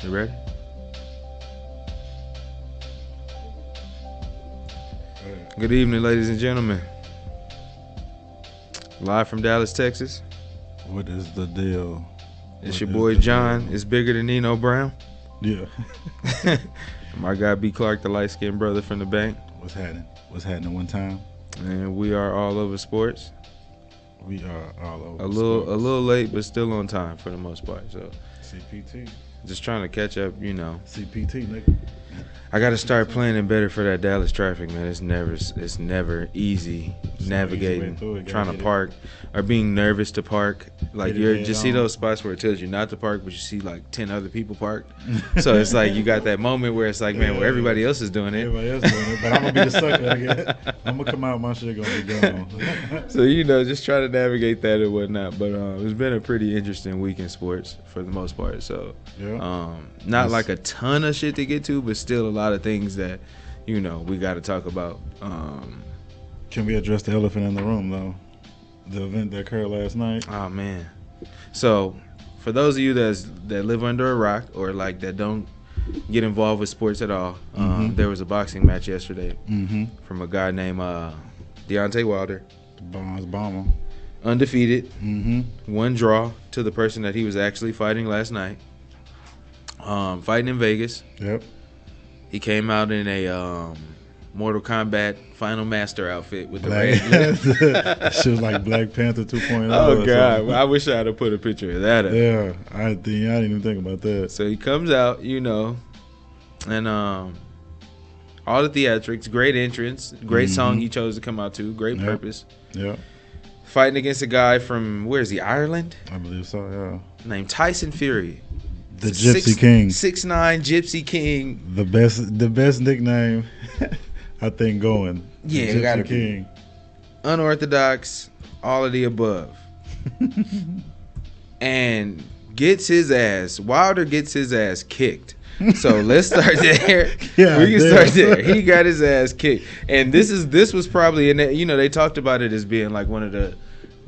You ready? Good evening, ladies and gentlemen. Live from Dallas, Texas. What is the deal? It's your boy John. It's bigger than Nino Brown. Yeah. My guy B.Clark, the light-skinned brother from the bank. What's happening? What's happening one time? And we are AllOva Sports. We are all over. A little late, but still on time for the most part. So CPT. just trying to catch up, you know. CPT, nigga. I got to start planning better for that Dallas traffic, man. It's never easy navigating, trying to park, or being nervous to park. Like you just see those spots where it tells you not to park, but you see like 10 other people parked. So it's like you got that moment where it's like, man, where everybody else is doing it. Everybody else doing it, but I'm gonna be the sucker again. I'm gonna come out, my shit gonna be gone. So just try to navigate that and whatnot. But it's been a pretty interesting week in sports for the most part. So not like a ton of shit to get to, but still a lot of things that we got to talk about. Can we address the elephant in the room though? The event that occurred last night. Oh man! So for those of you that live under a rock or like that don't get involved with sports at all, there was a boxing match yesterday from a guy named Deontay Wilder. Bonds Bomber. Undefeated. One draw to the person that he was actually fighting last night. Fighting in Vegas. Yep. He came out in a Mortal Kombat Final Master outfit with the red lip. That shit was like Black Panther 2.0. Oh God! I wish I had put a picture of that up. Yeah, I didn't even think about that. So he comes out, and all the theatrics, great entrance, great song he chose to come out to, great purpose. Yeah. Fighting against a guy from where is he? Ireland? I believe so. Yeah. Named Tyson Fury. The Gypsy King. 6'9" Gypsy King. The best nickname I think going. Yeah, Gypsy gotta King. be. Unorthodox, all of the above. And Wilder gets his ass kicked. So let's start there. Yeah, we can start there. He got his ass kicked. And this was probably they talked about it as being like one of the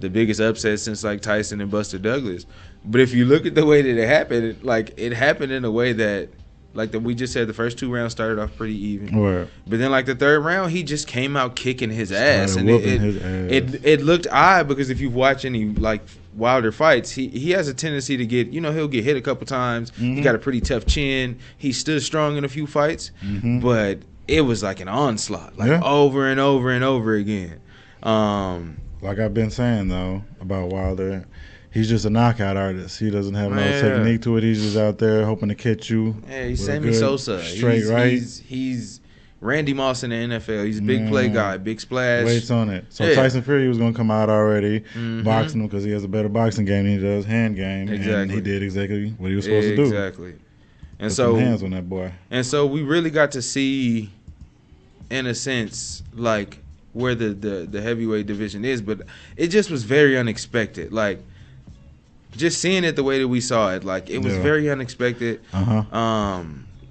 biggest upsets since like Tyson and Buster Douglas. But if you look at the way that it happened in a way that, like we just said, the first 2 rounds started off pretty even. Right. But then like the third round, he just came out kicking his ass. And his ass. It looked odd because if you've watched any like Wilder fights, he has a tendency to get, he'll get hit a couple times. He got a pretty tough chin. He stood strong in a few fights. But it was like an onslaught, over and over and over again. Like I've been saying though about Wilder, he's just a knockout artist. He doesn't have no technique to it. He's just out there hoping to catch you. Yeah, he's Sammy Sosa. Straight right. He's Randy Moss in the NFL. He's a big play guy, big splash. Waits on it. So Tyson Fury was going to come out already boxing him because he has a better boxing game than he does hand game. Exactly. And he did exactly what he was supposed to do. Exactly. And Put so some hands on that boy. And so we really got to see, in a sense, like where the heavyweight division is, but it just was very unexpected. Like just seeing it the way that we saw it, like it was very unexpected.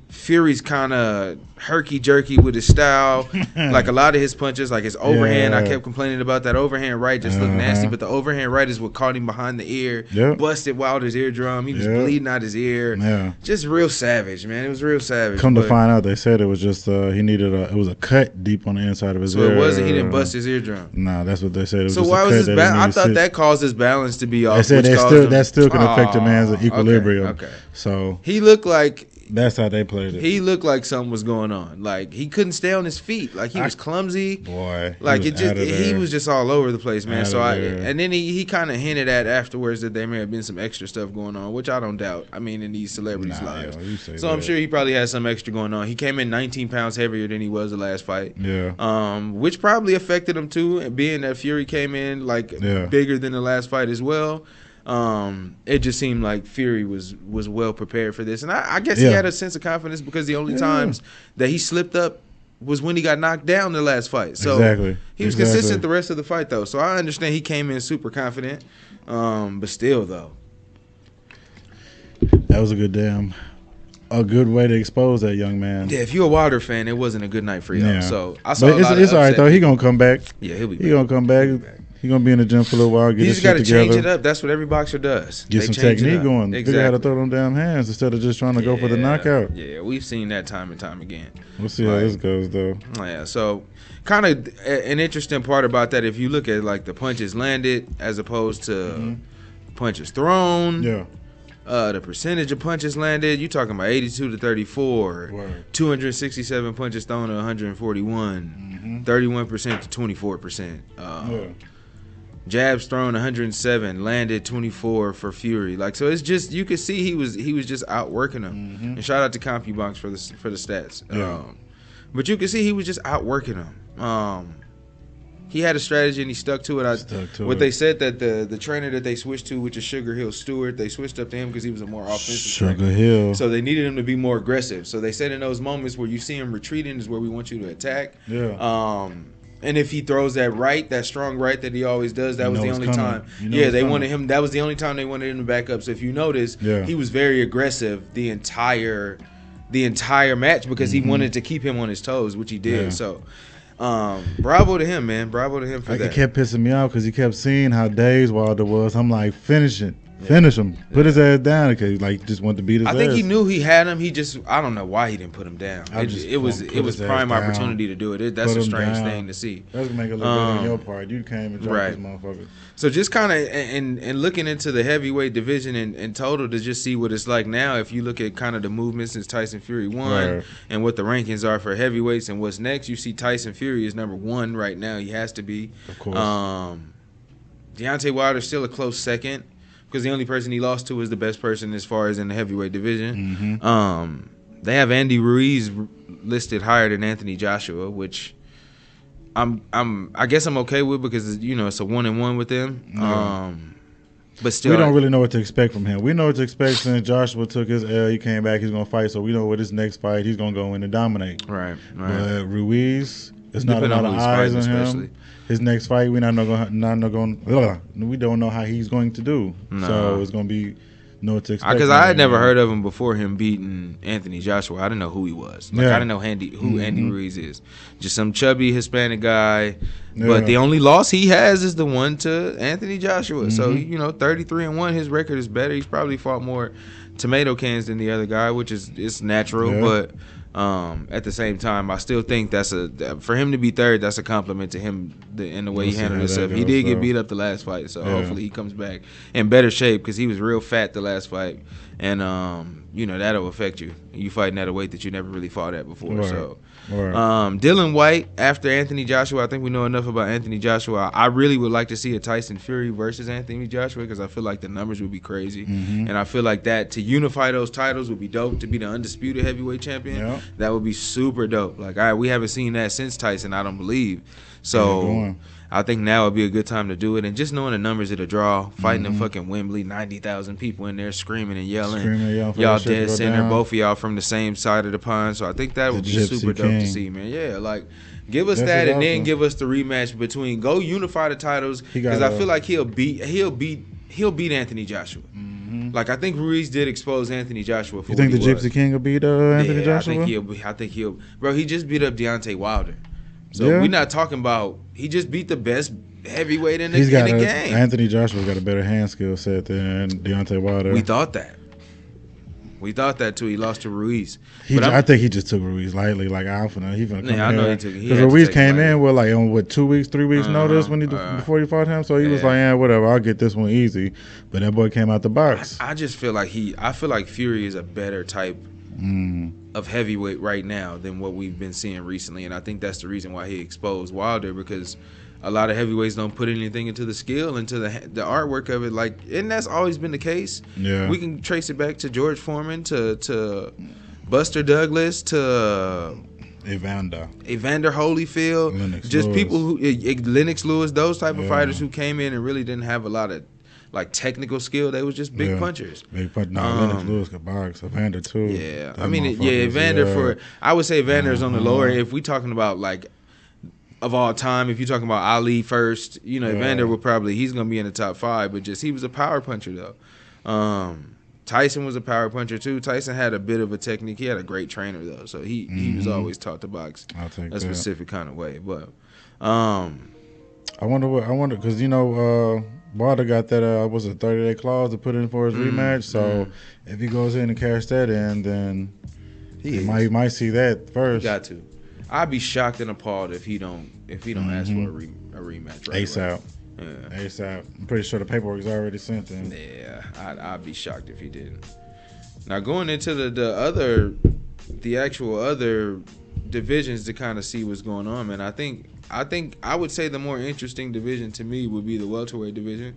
Fury's kind of herky-jerky with his style. Like a lot of his punches, like his overhand, I kept complaining about that overhand right just looked nasty, but the overhand right is what caught him behind the ear, busted Wilder's eardrum. He was bleeding out his ear. Yeah. Just real savage, man. It was real savage. Come to find out, they said it was just he needed it was a cut deep on the inside of his ear. So it wasn't, he didn't bust his eardrum. Nah, that's what they said. It was so just why a was cut his I thought that caused his balance to be off. They said that still can affect a man's equilibrium. Okay. So he looked like that's how they played it. He looked like something was going on. Like he couldn't stay on his feet. Like he was clumsy. Boy, like he was just all over the place, man. So and then he kind of hinted at afterwards that there may have been some extra stuff going on, which I don't doubt. I mean, in these celebrities' lives. So I'm sure he probably had some extra going on. He came in 19 pounds heavier than he was the last fight. Yeah. Which probably affected him too, and being that Fury came in bigger than the last fight as well. It just seemed like Fury was well prepared for this, and I guess he had a sense of confidence because the only times that he slipped up was when he got knocked down the last fight. So he was consistent the rest of the fight though. So I understand he came in super confident, but still though, that was a good way to expose that young man. Yeah, if you're a Wilder fan, it wasn't a good night for y'all. Yeah. So I saw but it's all right though. He gonna come back. Yeah, he'll be back. He gonna come back. He's going to be in the gym for a little while, get his shit together. He's got to change it up. That's what every boxer does. Get some technique going. Exactly. Figure out how to throw them damn hands instead of just trying to go for the knockout. Yeah, we've seen that time and time again. We'll see how this goes, though. Yeah, so kind of an interesting part about that, if you look at like the punches landed as opposed to punches thrown. Yeah. The percentage of punches landed, you talking about 82 to 34, 267 punches thrown to 141, 31% to 24%. Jabs thrown 107, landed 24 for Fury. Like, so it's just, you could see he was just outworking him. And shout out to CompuBox for the stats. Yeah. But you could see he was just outworking him. He had a strategy and he stuck to it. They said that the trainer that they switched to, which is Sugar Hill Stewart, they switched up to him because he was a more offensive trainer. Hill. So they needed him to be more aggressive. So they said in those moments where you see him retreating is where we want you to attack. Yeah. And if he throws that strong right that he always does, that was the only time. They wanted him. That was the only time they wanted him to back up. So if you notice, he was very aggressive the entire match because he wanted to keep him on his toes, which he did. So. Bravo to him, man. Bravo to him for that. It kept pissing me off because he kept seeing how dazed Wilder was. I'm like, finish him. Put his ass down because he just wanted to beat his ass. I think he knew he had him. I don't know why he didn't put him down. It was prime opportunity to do it. That's a strange thing to see. That's gonna make it look better on your part. You came and dropped this motherfucker. So just kind of and looking into the heavyweight division in total to just see what it's like now. If you look at kind of the movement since Tyson Fury won and what the rankings are for heavyweights and what's next, you see Tyson Fury is number 1 right now. He has to be. Of course. Deontay Wilder's still a close second. Because the only person he lost to is the best person as far as in the heavyweight division. They have Andy Ruiz listed higher than Anthony Joshua, which I guess I'm okay with because it's a 1-1 with them. But still, we don't really know what to expect from him. We know what to expect since Joshua took his L. He came back. He's gonna fight, so we know what his next fight he's gonna go in and dominate. Right. But Ruiz, there's not a lot of eyes on him. Especially. His next fight, we don't know how he's going to do. No. So it's going to be no to expect. Because I had never heard of him before him beating Anthony Joshua. I didn't know who he was. I didn't know who Andy Ruiz is. Just some chubby Hispanic guy. Yeah. But the only loss he has is the one to Anthony Joshua. So 33-1, his record is better. He's probably fought more tomato cans than the other guy, which is natural. Yeah. But at the same time, I still think for him to be third, that's a compliment to him in the way he handled himself. He did get beat up the last fight, so hopefully he comes back in better shape because he was real fat the last fight, and that'll affect you. You fighting at a weight that you never really fought at before. Right. So, Dylan White after Anthony Joshua. I think we know enough about Anthony Joshua. I really would like to see a Tyson Fury versus Anthony Joshua because I feel like the numbers would be crazy, and I feel like that to unify those titles would be dope. To be the undisputed heavyweight champion, that would be super dope. Like, we haven't seen that since Tyson, I don't believe. So I think now would be a good time to do it. And just knowing the numbers of the draw, fighting in fucking Wembley, 90,000 people in there screaming and yelling. Y'all dead center, both of y'all from the same side of the pond. So I think that would be super dope to see, man. Yeah, like, give us that and then give us the rematch between. Go unify the titles because I feel like he'll beat Anthony Joshua. Like, I think Ruiz did expose Anthony Joshua for You think the Gypsy King will beat Anthony Joshua? I think he'll. Bro, he just beat up Deontay Wilder. So we're not talking about. He just beat the best heavyweight in the game. Anthony Joshua's got a better hand skill set than Deontay Wilder. We thought that too. He lost to Ruiz. I think he just took Ruiz lightly. Like, I know he took. Because Ruiz came in with on 2 weeks, 3 weeks notice before he fought him. So he was like, whatever, I'll get this one easy. But that boy came out the box. I just feel like Fury is a better type of heavyweight right now than what we've been seeing recently, and I think that's the reason why he exposed Wilder, because a lot of heavyweights don't put anything into the skill, into the artwork of it. Like, and that's always been the case. Yeah, we can trace it back to George Foreman, to Buster Douglas, to Evander Holyfield, Lennox just Lewis. People who Lennox Lewis, those type of fighters who came in and really didn't have a lot of technical skill. They was just big punchers. Lennox Lewis could box. Evander too. Yeah, Evander I would say Evander is on the lower. If we talking about of all time, if you're talking about Ali first, Evander would he's gonna be in the top 5. But just he was a power puncher though. Tyson was a power puncher too. Tyson had a bit of a technique. He had a great trainer though, so he was always taught to box a specific kind of way. But I wonder because Wilder got that was a 30-day clause to put in for his rematch. So if he goes in and cash that in, then he might see that first. He got to. I'd be shocked and appalled if he don't ask for a rematch. Right ASAP. Yeah. ASAP. I'm pretty sure the paperwork's already sent in. Yeah, I'd be shocked if he didn't. Now going into the actual other divisions to kind of see what's going on, man. I think I would say the more interesting division to me would be the welterweight division,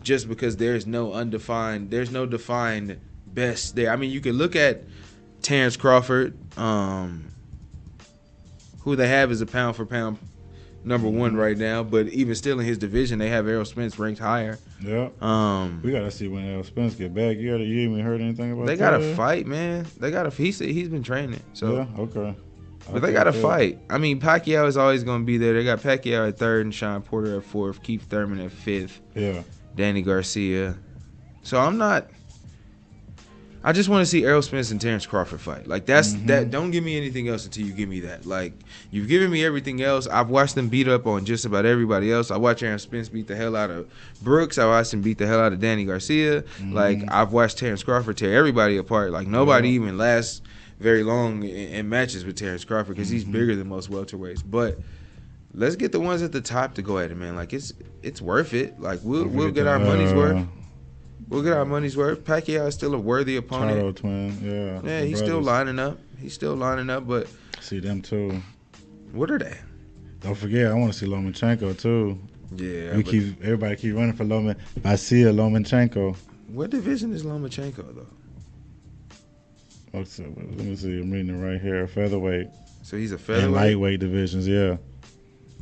just because there's no defined best there. I mean, you could look at Terrence Crawford, who they have as a pound for pound number one right now, but even still in his division, they have Errol Spence ranked higher. Yeah. We gotta see when Errol Spence get back. You even heard anything about that? They gotta fight, man. He said he's been training. So yeah, okay. But they gotta fight. I mean, Pacquiao is always gonna be there. They got Pacquiao at third and Sean Porter at fourth, Keith Thurman at fifth. Yeah. Danny Garcia. So I just want to see Errol Spence and Terrence Crawford fight. Like that. Don't give me anything else until you give me that. Like you've given me everything else. I've watched them beat up on just about everybody else. I watched Errol Spence beat the hell out of Brooks. I watched him beat the hell out of Danny Garcia. Like I've watched Terrence Crawford tear everybody apart. Like nobody even lasts very long in matches with Terrence Crawford because he's bigger than most welterweights. But let's get the ones at the top to go at it, man. Like it's worth it. Like we'll get our money's worth. We'll get our money's worth. Pacquiao is still a worthy opponent. Charlo twin, yeah. Yeah, he's still lining up. But see them too. What are they? Don't forget, I want to see Lomachenko too. Yeah. Everybody keep running for Lomachenko. What division is Lomachenko though? Let me see. I'm reading it right here. Featherweight. So he's a featherweight. And lightweight divisions, yeah.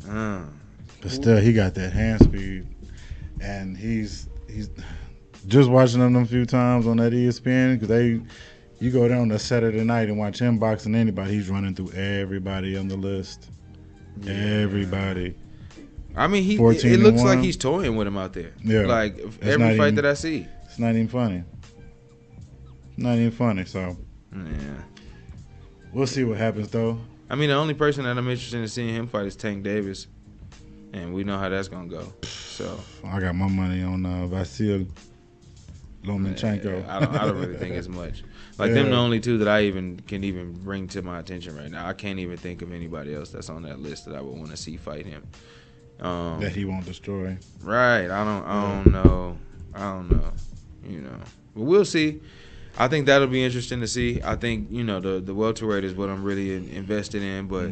But still, he got that hand speed, and he's just watching them a few times on that ESPN because you go down to Saturday night and watch him boxing anybody. He's running through everybody on the list. Yeah. Everybody. I mean, it looks like he's toying with him out there. Yeah. Like every fight that I see. It's not even funny. So. Yeah. We'll see what happens though. I mean, the only person that I'm interested in seeing him fight is Tank Davis, and we know how that's gonna go. So. I got my money on Vasyl Lomachenko. Yeah, I don't really think as much. Like them, the only two that I can bring to my attention right now. I can't even think of anybody else that's on that list that I would want to see fight him. That he won't destroy. Right. I don't know. But we'll see. I think that'll be interesting to see. I think the welterweight is what I'm really invested in. But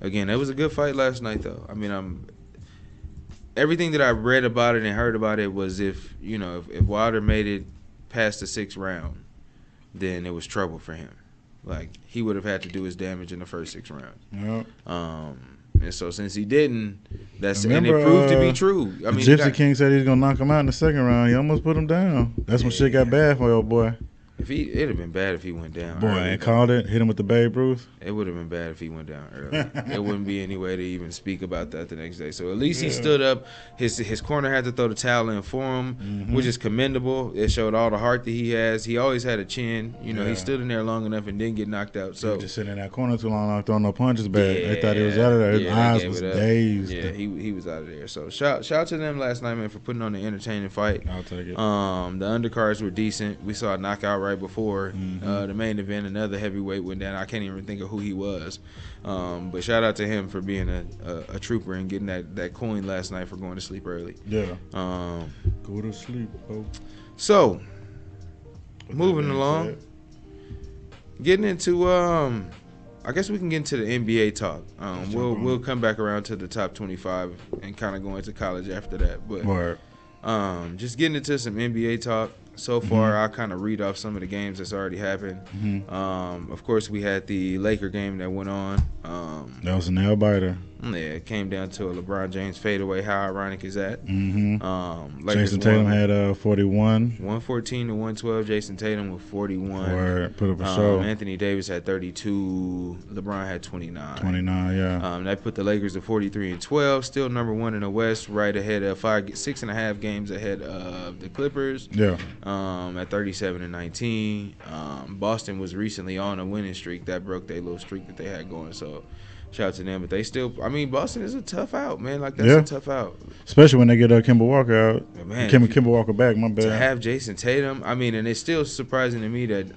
again, it was a good fight last night, though. I mean, everything that I read about it and heard about it was if Wilder made it past the 6th round, then it was trouble for him. Like he would have had to do his damage in the first 6 rounds. Yep. And so since he didn't, and it proved to be true. I mean, Gypsy King said he was gonna knock him out in the 2nd round. He almost put him down. That's when shit got bad for old boy. It'd have been bad if he went down. Boy, and called it, hit him with the Babe Ruth. It would have been bad if he went down early. There wouldn't be any way to even speak about that the next day. So at least he stood up. His corner had to throw the towel in for him, which is commendable. It showed all the heart that he has. He always had a chin. He stood in there long enough and didn't get knocked out. So just sitting in that corner too long, not throwing no punches back. They thought he was out of there. His eyes was dazed. Yeah, he was out of there. So shout out to them last night, man, for putting on an entertaining fight. I'll take it. The undercards were decent. We saw a knockout right before. The main event, another heavyweight went down. I can't even think of who he was. But shout out to him for being a trooper and getting that coin last night for going to sleep early. Yeah. Go to sleep, oh. So, moving along. Getting into I guess we can get into the NBA talk. We'll come back around to the top 25 and kind of go into college after that. But just getting into some NBA talk. So far, I'll kind of read off some of the games that's already happened. Of course, we had the Laker game that went on. That was a nail-biter. Yeah, it came down to a LeBron James fadeaway. How ironic is that? Jason Tatum had 41. 114 to 112. Jason Tatum with 41. Word, put up a show. Anthony Davis had 32. LeBron had 29. 29, yeah. That put the Lakers at 43 and 12. Still number one in the West, right ahead of 6.5 games ahead of the Clippers. Yeah. At 37 and 19. Boston was recently on a winning streak that broke their little streak that they had going. So Shout out to them, but they still. I mean, Boston is a tough out, man. Like that's a tough out, especially when they get Kemba Walker out. But man, Kemba Walker back. My bad. To have Jason Tatum, I mean, and it's still surprising to me that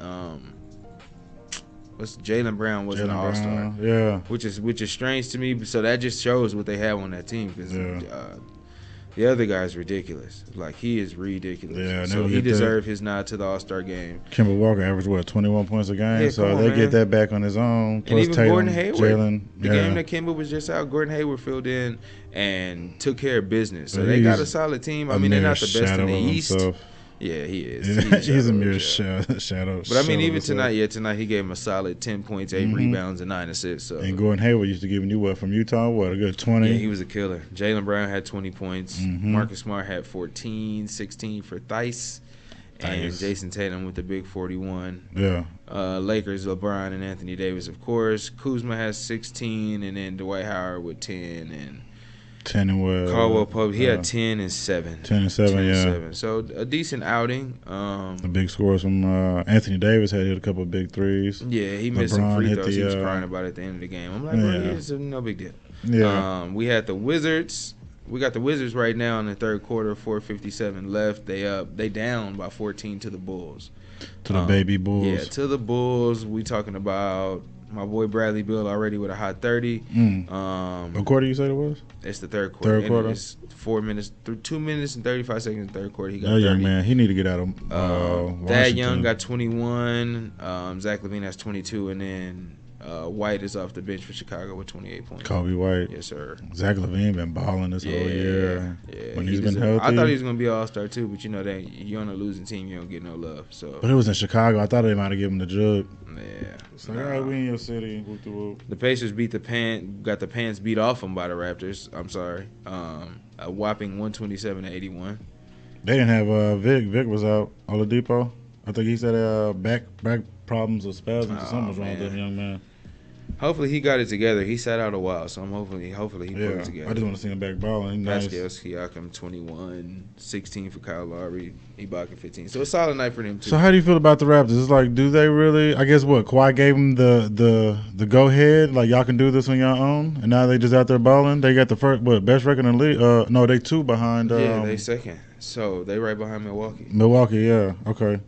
Jaylen Brown wasn't an All-Star. Yeah, which is strange to me. So that just shows what they have on that team because the other guy's ridiculous. Like he is ridiculous. Yeah, so he deserved his nod to the All-Star game. Kemba Walker averaged 21 points a game. Yeah, so they get that back on his own. Plus and even Tatum, Gordon Hayward, Jalen, the game that Kemba was just out, Gordon Hayward filled in and took care of business. So they got a solid team. I mean, they're not the best in the East. Himself. Yeah, he is. He's a mere shadow. But I mean, even tonight he gave him a solid 10 points, 8 rebounds, and 9 assists. So. And Gordon Hayward used to give you from Utah? A good 20? Yeah, he was a killer. Jaylen Brown had 20 points. Marcus Smart had 14, 16 for Theis. And Jason Tatum with the big 41. Yeah. Lakers, LeBron and Anthony Davis, of course. Kuzma has 16, and then Dwight Howard with 10, and 10 and what? Caldwell Pope, he had 10 and 7. 10 and 7, So a decent outing. The big scores from Anthony Davis had hit a couple of big threes. Yeah, he missed some free throws. He was crying about it at the end of the game. I'm like, bro, it's no big deal. Yeah. We had the Wizards. We got the Wizards right now in the third quarter, 4:57 left. They down by 14 to the Bulls. To the baby Bulls. Yeah, to the Bulls. We talking about my boy Bradley Beal already with a hot 30. What quarter you said it was? It's the third quarter. Third quarter. It's 4 minutes, 2 minutes and 35 seconds in the third quarter. He got 30. young man, he need to get out of Thad Young got 21. Zach LaVine has 22, and then White is off the bench for Chicago with 28 points. Kobe White. Yes, sir. Zach LaVine been balling this whole year. Yeah, when he's been healthy. I thought he was gonna be an All-Star too, but that you're on a losing team, you don't get no love. So. But it was in Chicago. I thought they might have given him the jug. Yeah. It's like, all right, we in your city. The Pacers got the pants beat off them by the Raptors. I'm sorry. A whopping 127-81. They didn't have Vic. Vic was out. Oladipo. I think he said back problems or spasms or something was wrong with that young man. Hopefully he got it together. He sat out a while, so I'm hopefully he put it together. I just want to see him back balling. Pascal Siakam 21, 16 for Kyle Lowry, Ibaka 15. So a solid night for them too. So how do you feel about the Raptors? It's like, do they really? I guess Kawhi gave them the go ahead. Like y'all can do this on your own, and now they just out there balling. They got the first best record in the league. No, they 2 behind. They second. So they right behind Milwaukee. Yeah. Okay.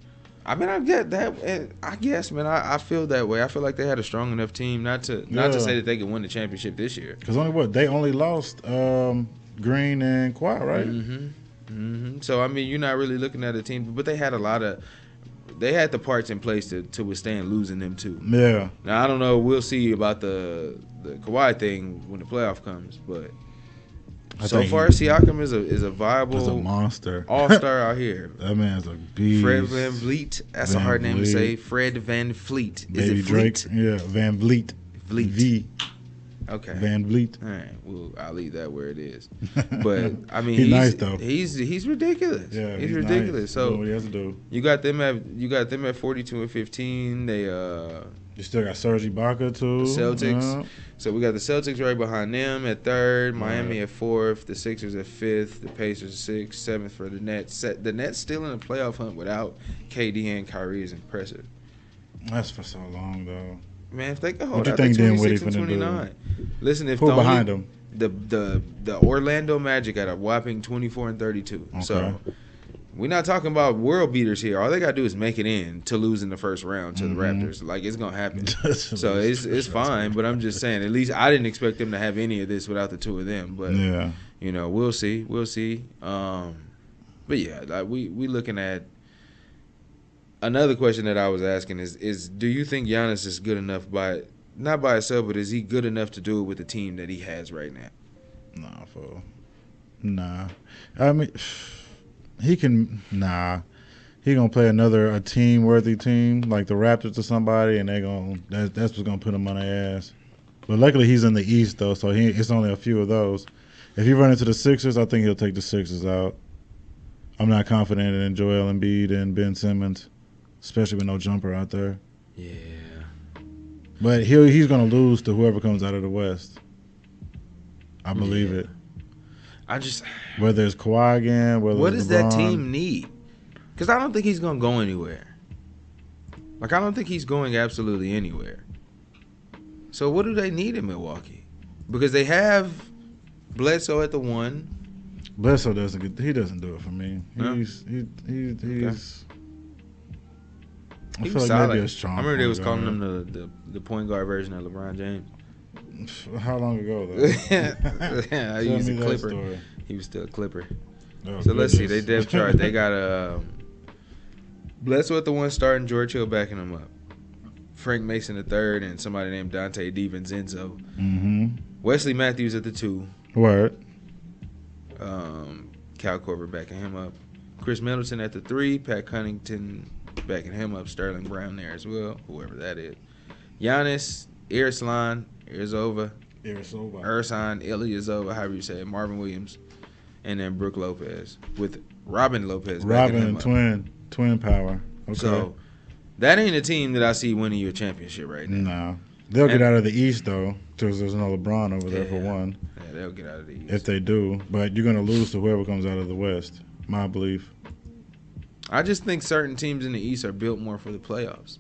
I mean, I get that. I guess, man, I feel that way. I feel like they had a strong enough team not to say that they could win the championship this year. Because they only lost Green and Kawhi, right? So I mean, you're not really looking at a team, but they had they had the parts in place to withstand losing them too. Yeah. Now I don't know. We'll see about the Kawhi thing when the playoff comes, but. So far, Siakam is a viable, a monster, all-star out here. That man's a beast. Fred Van Vliet, that's a hard name to say. Fred Van Fleet. Is Baby it Fleet? Drake? Yeah, Van Vliet. V. Okay. Van Vliet. All right. Well, I'll leave that where it is. But I mean, he's nice though. He's ridiculous. Yeah, he's ridiculous. Nice. So what he has to do. You got them at 42 and 15. They You still got Serge Ibaka too. The Celtics. So we got the Celtics right behind them at 3rd, Miami at 4th, the Sixers at 5th, the Pacers 6th, 7th for the Nets. The Nets still in the playoff hunt without KD and Kyrie is impressive. That's for so long though. Man, if they could hold out to 26 and 29. Listen, if who behind them? The Orlando Magic at a whopping 24 and 32. Okay. So we're not talking about world beaters here. All they gotta do is make it in to lose in the first round to the Raptors. Like it's gonna happen. So it's fine. But I'm just saying, at least I didn't expect them to have any of this without the two of them. But we'll see. But yeah, like we looking at another question that I was asking is do you think Giannis is good enough not by himself, but is he good enough to do it with the team that he has right now? Nah. I mean. He can He gonna play a team-worthy team like the Raptors or somebody, and that's what's gonna put him on their ass. But luckily he's in the East though, so it's only a few of those. If he run into the Sixers, I think he'll take the Sixers out. I'm not confident in Joel Embiid and Ben Simmons, especially with no jumper out there. Yeah. But he's gonna lose to whoever comes out of the West. I believe it. Whether it's Kawhi again, what does that team need? Because I don't think he's gonna go anywhere. Like I don't think he's going absolutely anywhere. So what do they need in Milwaukee? because they have Bledsoe at the 1. Bledsoe doesn't do it for me. He's Okay. I He feel was like solid. maybe a strong. I remember they was point calling guard. him the point guard version of LeBron James. How long ago though? Yeah, he was a Clipper. He was still a Clipper. Oh, so let's see. They depth chart. They got Bledsoe at the 1 starting, George Hill backing him up. Frank Mason the 3rd, and somebody named Dante DiVincenzo. Mm-hmm. Wesley Matthews at the 2. Word. Cal Korver backing him up. Chris Middleton at the 3. Pat Connaughton backing him up. Sterling Brown there as well, whoever that is. Giannis, Ersan Ilyasova, however you say it. Marvin Williams, and then Brook Lopez with Robin Lopez. Robin twin power. Okay. So that ain't a team that I see winning you a championship right now. No. They'll get out of the East, though, because there's no LeBron over there for one. Yeah, they'll get out of the East. If they do. But you're going to lose to whoever comes out of the West, my belief. I just think certain teams in the East are built more for the playoffs.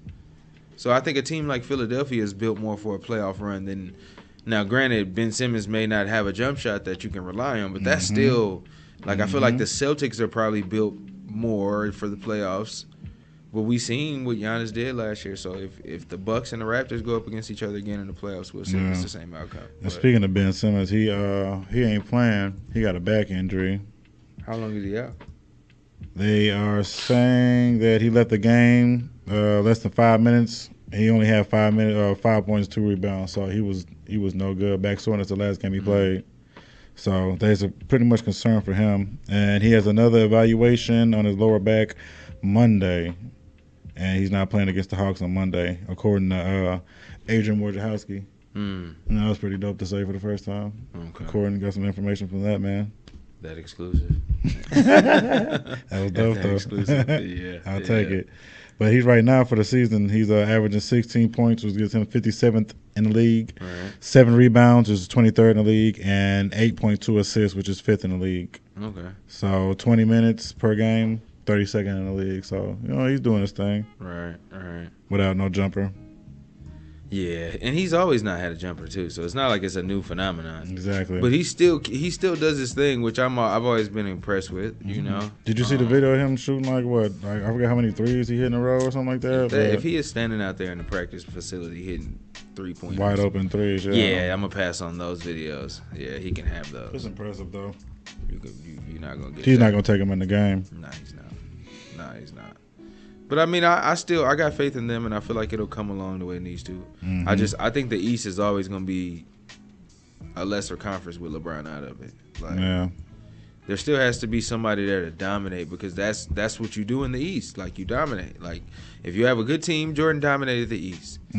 So I think a team like Philadelphia is built more for a playoff run than – now, granted, Ben Simmons may not have a jump shot that you can rely on, but that's still – like I feel like the Celtics are probably built more for the playoffs. But we seen what Giannis did last year, so if the Bucks and the Raptors go up against each other again in the playoffs, we'll see if it's the same outcome. And speaking of Ben Simmons, he ain't playing. He got a back injury. How long is he out? They are saying that he left the game less than 5 minutes. He only had 5 points, 2 rebounds, so he was no good. Back soreness the last game he played. So there's a pretty much concern for him, and he has another evaluation on his lower back Monday. And he's not playing against the Hawks on Monday, according to Adrian Wojciechowski. And that was pretty dope to say for the first time. Okay. According, got some information from that man. That exclusive. That was dope, though. Exclusive. Yeah. I'll take it. But he's right now for the season, he's averaging 16 points, which gives him 57th in the league. Right. 7 rebounds, which is 23rd in the league, and 8.2 assists, which is 5th in the league. Okay. So 20 minutes per game. 32nd in the league, so he's doing his thing. Right. Without no jumper. Yeah, and he's always not had a jumper too, so it's not like it's a new phenomenon. Exactly. But he still does his thing, which I've always been impressed with. You know. Did you see the video of him shooting I forget how many threes he hit in a row or something like that? If he is standing out there in the practice facility hitting 3-pointers, wide open threes. Yeah, I'm gonna pass on those videos. Yeah, he can have those. It's impressive though. You're not gonna get. He's not gonna take him in the game. Nah, he's not. But I mean, I got faith in them, and I feel like it'll come along the way it needs to. I think the East is always gonna be a lesser conference with LeBron out of it. There still has to be somebody there to dominate, because that's what you do in the East. Like, you dominate. Like, if you have a good team, Jordan dominated the East. The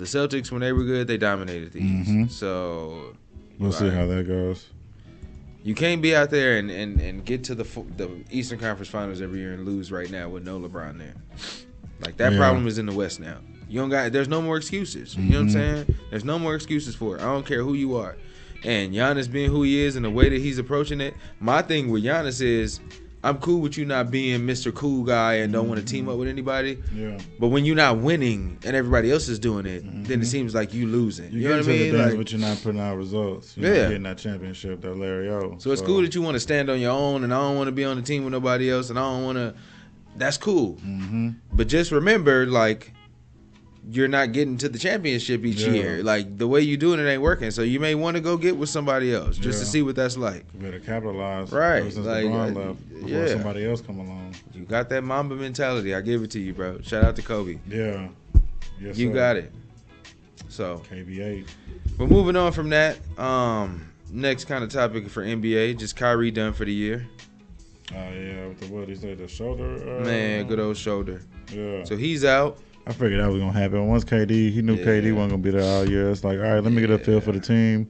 Celtics, when they were good, they dominated the East. So we'll see how that goes. You can't be out there and get to the Eastern Conference Finals every year and lose right now with no LeBron there. Like, that problem is in the West now. There's no more excuses. You know what I'm saying? There's no more excuses for it. I don't care who you are. And Giannis being who he is and the way that he's approaching it, my thing with Giannis is, I'm cool with you not being Mr. Cool Guy and don't want to team up with anybody. Yeah. But when you're not winning and everybody else is doing it, then it seems like you losing. You know what I mean? But you're not putting out results. You're not getting that championship, that Larry O. So it's cool that you want to stand on your own, and I don't want to be on the team with nobody else, and I don't want to. That's cool. But just remember, like, you're not getting to the championship each year. Like, the way you doing it ain't working. So you may want to go get with somebody else just to see what that's like. You better capitalize. Right. Since LeBron left, before somebody else come along. You got that Mamba mentality. I give it to you, bro. Shout out to Kobe. Yeah. Yes, you got it. So KB8. But moving on from that, next kind of topic for NBA, just Kyrie done for the year. With what he said, the shoulder. Man, good old shoulder. Yeah. So he's out. I figured that was gonna happen. Once he knew KD wasn't gonna be there all year. It's like, all right, let me get a feel for the team.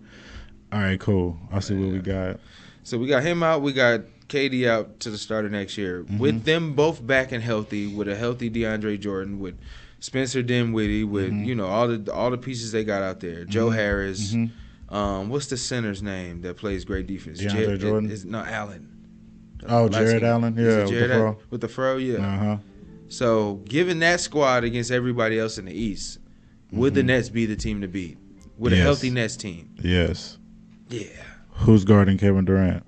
All right, cool. I'll see what we got. So we got him out. We got KD out to the start of next year. With them both back and healthy, with a healthy DeAndre Jordan, with Spencer Dinwiddie, with all the pieces they got out there. Joe Harris. What's the center's name that plays great defense? DeAndre Jordan. Allen. Jared Allen. Yeah, with the fro. Yeah. So, given that squad against everybody else in the East, would the Nets be the team to beat? with a healthy Nets team. Yes. Yeah. Who's guarding Kevin Durant?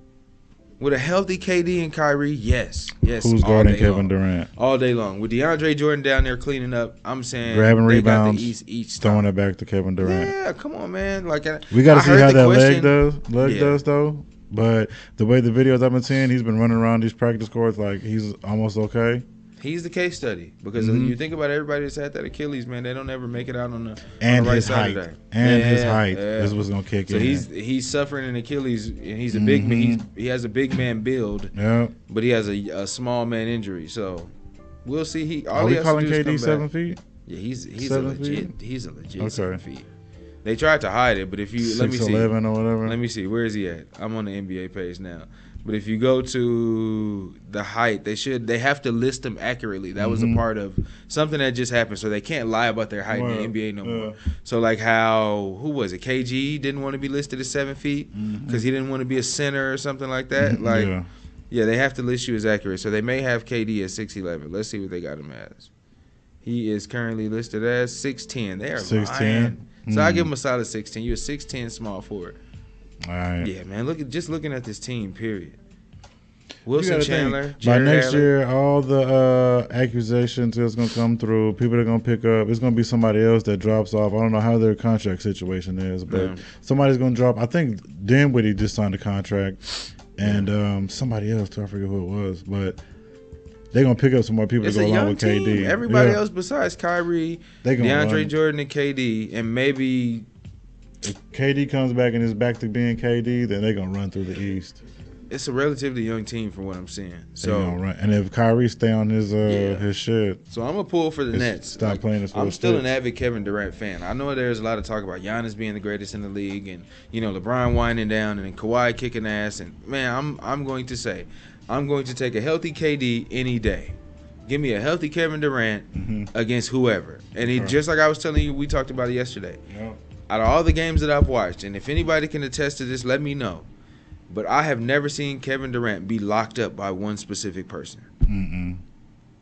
With a healthy KD and Kyrie, yes. Who's guarding Kevin Durant? All day long. With DeAndre Jordan down there cleaning up, I'm saying grabbing they rebounds, got the East each throwing it back to Kevin Durant. Yeah, come on, man. Like we got to see how that leg does, though. But the way the videos I've been seeing, he's been running around these practice courts like he's almost okay. He's the case study because you think about everybody that's had that Achilles, man. They don't ever make it out on the right side of that. And his height is what's gonna kick in. So he's suffering an Achilles, and he's a big man. He has a big man build, but he has a small man injury. So we'll see. Are we calling KD 7 feet? Yeah, he's a legit 7 feet. They tried to hide it, but if you 6'11" or whatever. Let me see. Where is he at? I'm on the NBA page now. But if you go to the height, they have to list them accurately. That was a part of something that just happened, so they can't lie about their height in the NBA no more. So like who was it? KG didn't want to be listed as 7 feet because he didn't want to be a center or something like that. Yeah, they have to list you as accurate. So they may have KD as 6'11". Let's see what they got him as. He is currently listed as 6'10". They are 6'10". So I give him a solid 6'10". You're a 6'10" small forward. All right. Yeah, man. Looking at this team. Period. Wilson Chandler. By next year, all the accusations that's gonna come through, people are gonna pick up. It's gonna be somebody else that drops off. I don't know how their contract situation is, but somebody's gonna drop. I think Dinwiddie just signed a contract, and somebody else. I forget who it was, but they're gonna pick up some more people to go along with KD. Everybody else besides Kyrie, DeAndre Jordan, and KD, and maybe. If KD comes back and is back to being KD, then they're going to run through the East. It's a relatively young team from what I'm seeing. So run. And if Kyrie stay on his shit. So I'm going to pull for the Nets. Stop playing this. I'm still an avid Kevin Durant fan. I know there's a lot of talk about Giannis being the greatest in the league and, LeBron winding down and Kawhi kicking ass. And, man, I'm going to say, I'm going to take a healthy KD any day. Give me a healthy Kevin Durant against whoever. And just like I was telling you, we talked about it yesterday. Yeah. Out of all the games that I've watched, and if anybody can attest to this, let me know. But I have never seen Kevin Durant be locked up by one specific person.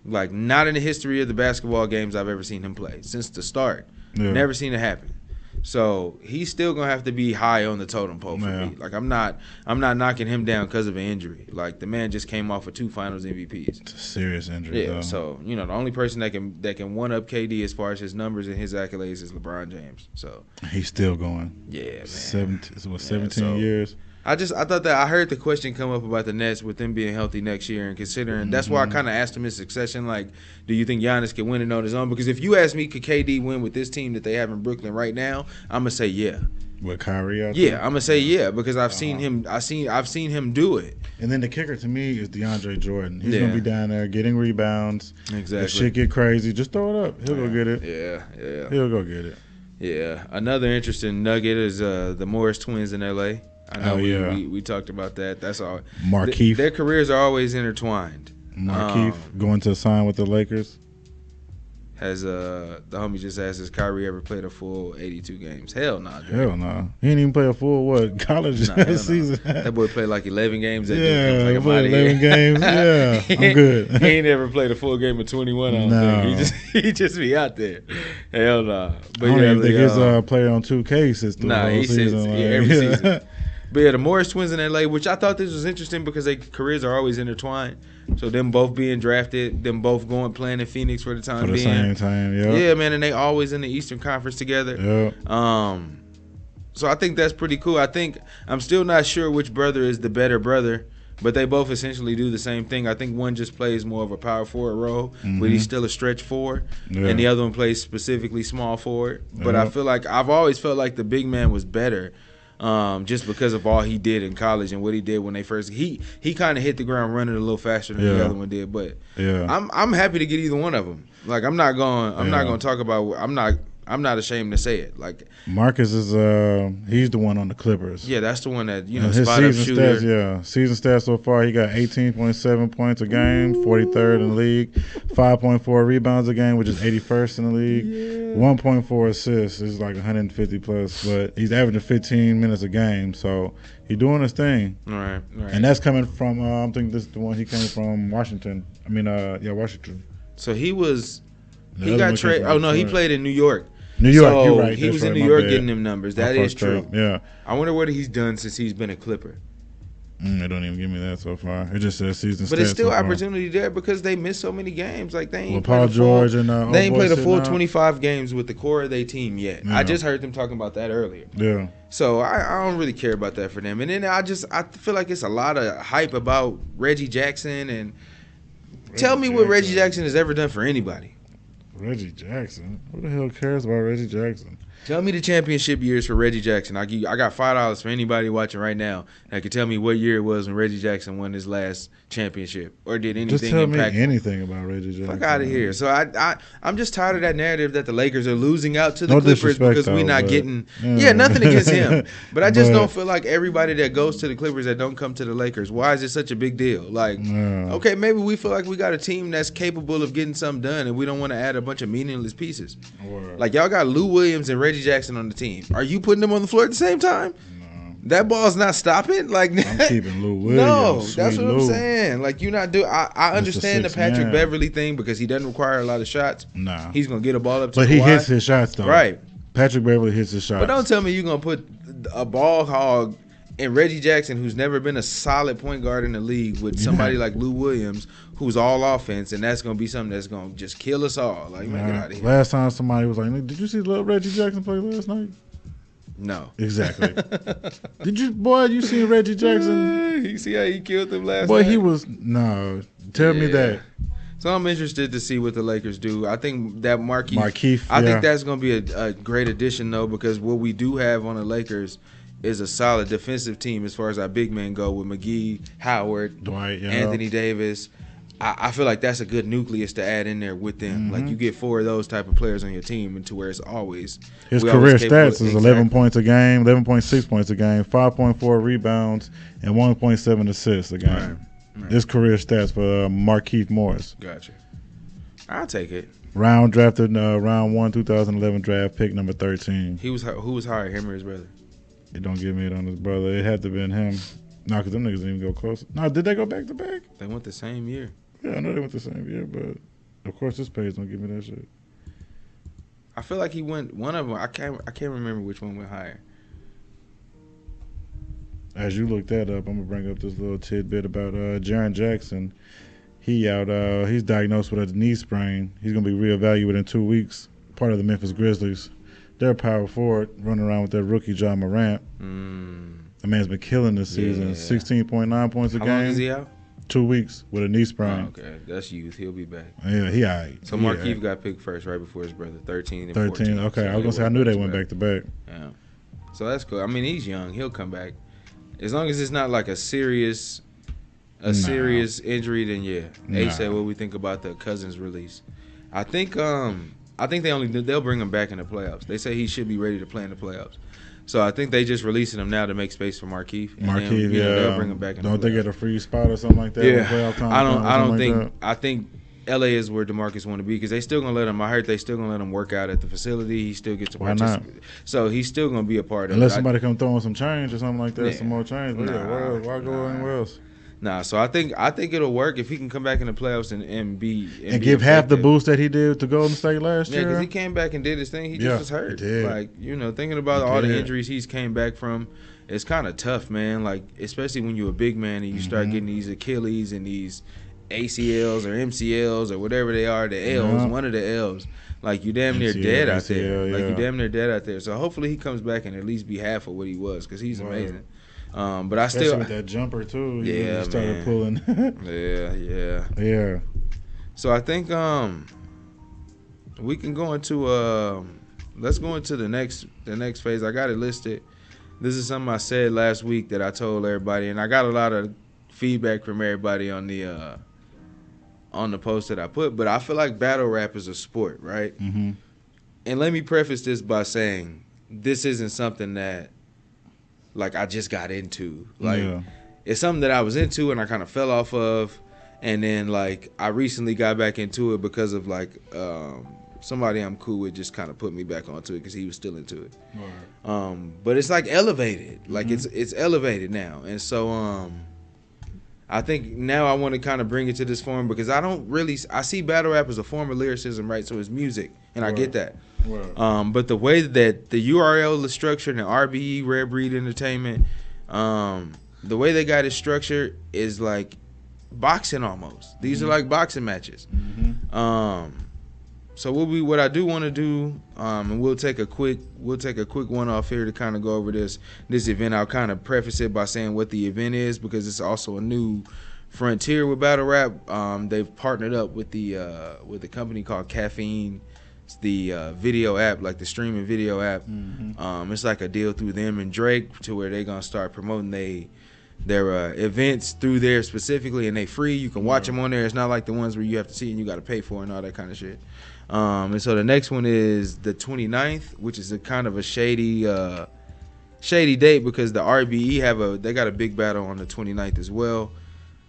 Like, not in the history of the basketball games I've ever seen him play. Since the start. Yeah. Never seen it happen. So he's still gonna have to be high on the totem pole for me. Like I'm not knocking him down because of an injury. Like the man just came off of 2 Finals MVPs. It's a serious injury. Yeah. Though. So the only person that can one up KD as far as his numbers and his accolades is LeBron James. So he's still going. Yeah, man. 17 years. I thought that I heard the question come up about the Nets with them being healthy next year and considering that's why I kind of asked him in succession, like, do you think Giannis can win it on his own? Because if you ask me, could KD win with this team that they have in Brooklyn right now, I'm gonna say yeah. With Kyrie out there? I'm gonna say yeah because I've seen him. I've seen him do it. And then the kicker to me is DeAndre Jordan. He's gonna be down there getting rebounds. Exactly. If shit get crazy, just throw it up. He'll go get it. Yeah. He'll go get it. Yeah. Another interesting nugget is the Morris twins in LA. I know we talked about that. That's all. Markeith. Their careers are always intertwined. Markeith going to sign with the Lakers. Has the homie just asked, has Kyrie ever played a full 82 games? Hell nah. Hell nah. He didn't even play a full college season. That boy played like 11 games. He played 11 games. Yeah, I'm good. He ain't ever played a full game of 21. I don't think. He just be out there. Hell nah. But I don't even think his player on 2K system. Nah, he says every season. But yeah, the Morris twins in LA, which I thought this was interesting because their careers are always intertwined. So them both being drafted, them both playing in Phoenix for the time being. Same time, yeah. Yeah, man, and they always in the Eastern Conference together. Yeah. So I think that's pretty cool. I'm still not sure which brother is the better brother, but they both essentially do the same thing. I think one just plays more of a power forward role, but he's still a stretch forward, and the other one plays specifically small forward. But I feel like I've always felt like the big man was better. Just because of all he did in college and what he did when they first he kind of hit the ground running a little faster than the other one did, but I'm happy to get either one of them. Like I'm not going to talk about I'm not ashamed to say it. Like Marcus is he's the one on the Clippers. Yeah, that's the one that his spot up shooter. Stats, season stats so far he got 18.7 points a game, 43rd in the league, 5.4 rebounds a game, which is 81st in the league, 1.4 assists is like 150 plus, but he's averaging 15 minutes a game, so he's doing his thing. Right. And that's coming from I think this is the one he came from Washington. Washington. So he got traded. Oh no, he played in New York. New York, so you're right. He was in New York getting them numbers. That is true. Yeah. I wonder what he's done since he's been a Clipper. They don't even give me that so far. It just says season stats. But it's still opportunity there because they missed so many games. Like they ain't Paul George and they ain't played a full 25 games with the core of their team yet. Yeah. I just heard them talking about that earlier. Yeah. So I don't really care about that for them. And then I feel like it's a lot of hype about Reggie Jackson and tell me what Reggie Jackson has ever done for anybody. Reggie Jackson? Who the hell cares about Reggie Jackson? Tell me the championship years for Reggie Jackson. I got $5 for anybody watching right now that can tell me what year it was when Reggie Jackson won his last championship or did anything. Just tell me anything about Reggie Jackson. Fuck out of here. So I'm just tired of that narrative that the Lakers are losing out to the Clippers because we're not getting. Yeah, nothing against him, but I just don't feel like everybody that goes to the Clippers that don't come to the Lakers. Why is it such a big deal? Like, okay, maybe we feel like we got a team that's capable of getting something done, and we don't want to add a bunch of meaningless pieces. Like y'all got Lou Williams and Reggie Jackson on the team. Are you putting them on the floor at the same time? No. That ball's not stopping. Like I'm keeping Lou Williams. No, that's what I'm saying. Like you not do. I understand the Patrick Beverly thing because he doesn't require a lot of shots. Nah, he's gonna get a ball up to. But he hits his shots though. Right. Patrick Beverly hits his shots. But don't tell me you're gonna put a ball hog and Reggie Jackson, who's never been a solid point guard in the league, with somebody like Lou Williams, who's all offense, and that's going to be something that's going to just kill us all. Like, man, get out of here. Last time somebody was like, did you see little Reggie Jackson play last night? No. Exactly. You seen Reggie Jackson? You see how he killed them last night? Boy, he was, no. Tell me that. So I'm interested to see what the Lakers do. I think that Markieff, I think that's going to be a great addition, though, because what we do have on the Lakers is a solid defensive team as far as our big men go with McGee, Howard, Dwight, Anthony Davis. I feel like that's a good nucleus to add in there with them. Mm-hmm. Like you get 4 of those type of players on your team, and to where it's always his career stats is 11 points a game, 11.6 points a game, 5.4 rebounds, and 1.7 assists a game. Right. His career stats for Markieff Morris. Gotcha. I'll take it. Drafted round 1, 2011 draft pick number 13. Who was higher, him or his brother? It don't give me it on his brother. It had to have been him. No, because them niggas didn't even go close. No, did they go back to back? They went the same year. Yeah, I know they went the same year, but of course this page don't give me that shit. I feel like he went one of them. I can't remember which one went higher. As you look that up, I'm gonna bring up this little tidbit about Jaren Jackson. He's diagnosed with a knee sprain. He's gonna be reevaluated in 2 weeks. Part of the Memphis Grizzlies. They're power forward, running around with their rookie John Morant. The man's been killing this season. 16.9 points a game. How long is he out? 2 weeks with a knee sprain. Oh, okay, that's youth. He'll be back. Yeah, he all right. So Markieff got picked first, right before his brother. 13 and 14. Okay, so I was gonna say I knew they went back to back. Yeah, so that's cool. I mean, he's young. He'll come back as long as it's not like a serious injury. Then H said what we think about the Cousins release. I think they'll bring him back in the playoffs. They say he should be ready to play in the playoffs. So I think they just releasing him now to make space for Markieff. Markieff, they'll bring him back in the playoffs. Don't they get a free spot or something like that? Yeah, I don't think. I think LA is where DeMarcus want to be because they still gonna let him. I heard they still gonna let him work out at the facility. He still gets to participate. So he's still gonna be a part of it. Unless somebody come throw in some change or something like that, some more change. But why go anywhere else? Nah, so I think it'll work if he can come back in the playoffs and give half the boost that he did to Golden State last year. Yeah, because he came back and did his thing. He just was hurt. Like thinking about all the injuries he's came back from, it's kind of tough, man. Like especially when you're a big man and you start getting these Achilles and these ACLs or MCLs or whatever they are, the L's, one of the L's. Like you damn near dead out there. Like you damn near dead out there. So hopefully he comes back and at least be half of what he was because he's amazing. But I especially still with that jumper too. Yeah, he started pulling. yeah. So I think we can go into let's go into the next phase. I got it listed. This is something I said last week that I told everybody, and I got a lot of feedback from everybody on the post that I put. But I feel like battle rap is a sport, right? Mm-hmm. And let me preface this by saying this isn't something that like I just got into. Like it's something that I was into and I kind of fell off of, and then like I recently got back into it because of like somebody I'm cool with just kind of put me back onto it because he was still into it. Right. But it's like elevated, like it's elevated now, and so I think now I want to kind of bring it to this form because I see battle rap as a form of lyricism, right? So it's music, and I get that. But the way that the URL is structured and RBE, Rare Breed Entertainment, the way they got it structured is like boxing almost. These are like boxing matches. So what I do want to do, and we'll take a quick one off here to kind of go over this event. I'll kind of preface it by saying what the event is, because it's also a new frontier with battle rap. They've partnered up with the company called Caffeine. It's the video app, like the streaming video app. It's like a deal through them and Drake to where they're gonna start promoting their events through there specifically, and they free. You can watch them on there. It's not like the ones where you have to see and you got to pay for and all that kind of shit. And so the next one is the 29th, which is a kind of a shady date, because the RBE they got a big battle on the 29th as well.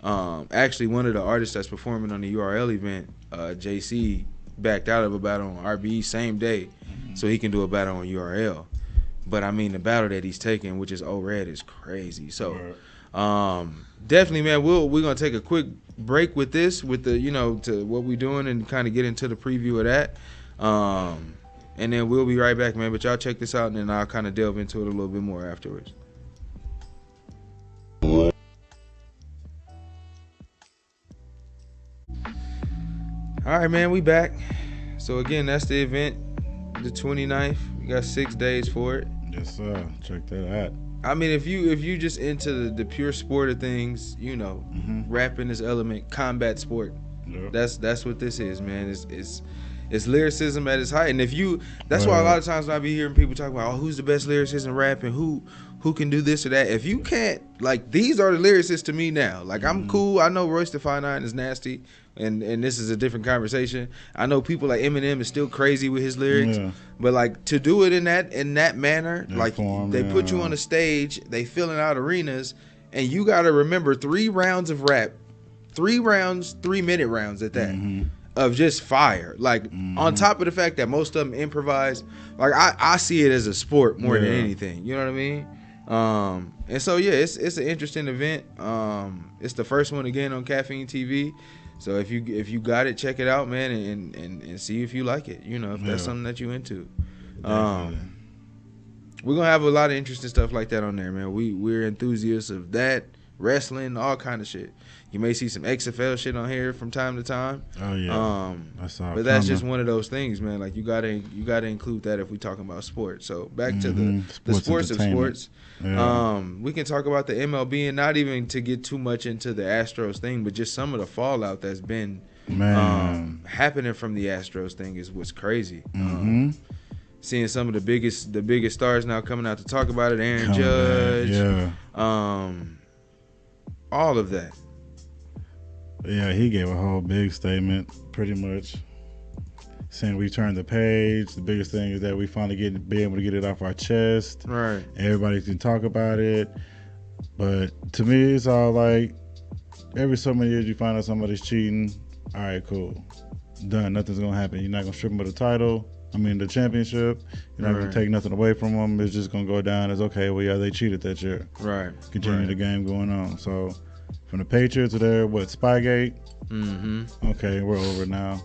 Actually, one of the artists that's performing on the URL event, JC, backed out of a battle on RBE same day, so he can do a battle on URL. But I mean, the battle that he's taking, which is O-Red, is crazy. So definitely, man, we're gonna take a quick break with this, with the to what we're doing, and kind of get into the preview of that. And then we'll be right back, man. But y'all check this out, and then I'll kind of delve into it a little bit more afterwards. All right, man, we back. So again, that's the event, the 29th. We got 6 days for it. Yes, sir. Check that out. I mean, if you just into the pure sport of things, rapping is element, combat sport. Yep. That's what this is, man. It's lyricism at its height. And that's why a lot of times when I be hearing people talk about, who's the best lyricist in rapping, who can do this or that. If you can't, like, these are the lyricists to me now. Like, I'm cool. I know Royce the 5'9" is nasty, and this is a different conversation. I know people like Eminem is still crazy with his lyrics, but like, to do it in that manner, like they put you on a stage, they filling out arenas, and you got to remember 3 rounds of rap, 3 rounds, 3-minute rounds at that. Of just fire, like on top of the fact that most of them improvise. Like I see it as a sport more than anything. You know what I mean? And so it's an interesting event. It's the first one again on Caffeine TV. So if you got it, check it out, man, and see if you like it. If that's something that you into. We're gonna have a lot of interesting stuff like that on there, man. We're enthusiasts of that, wrestling, all kind of shit. You may see some XFL shit on here from time to time. Oh yeah, but that's just one of those things, man. Like you gotta include that if we talking about sports. So back to the sports of sports. Yeah. We can talk about the MLB, and not even to get too much into the Astros thing, but just some of the fallout that's been happening from the Astros thing is what's crazy. Seeing some of the biggest stars now coming out to talk about it. Aaron Judge, all of that. Yeah, he gave a whole big statement, pretty much saying we turned the page. The biggest thing is that we finally be able to get it off our chest. Right. Everybody can talk about it. But to me, it's all like, every so many years you find out somebody's cheating. All right, cool. Done. Nothing's going to happen. You're not going to strip them of the championship. You're not going to take nothing away from them. It's just going to go down as, okay, well, yeah, they cheated that year. Right. Continue the game going on. So from the Patriots to there, Spygate? Okay, we're over it now.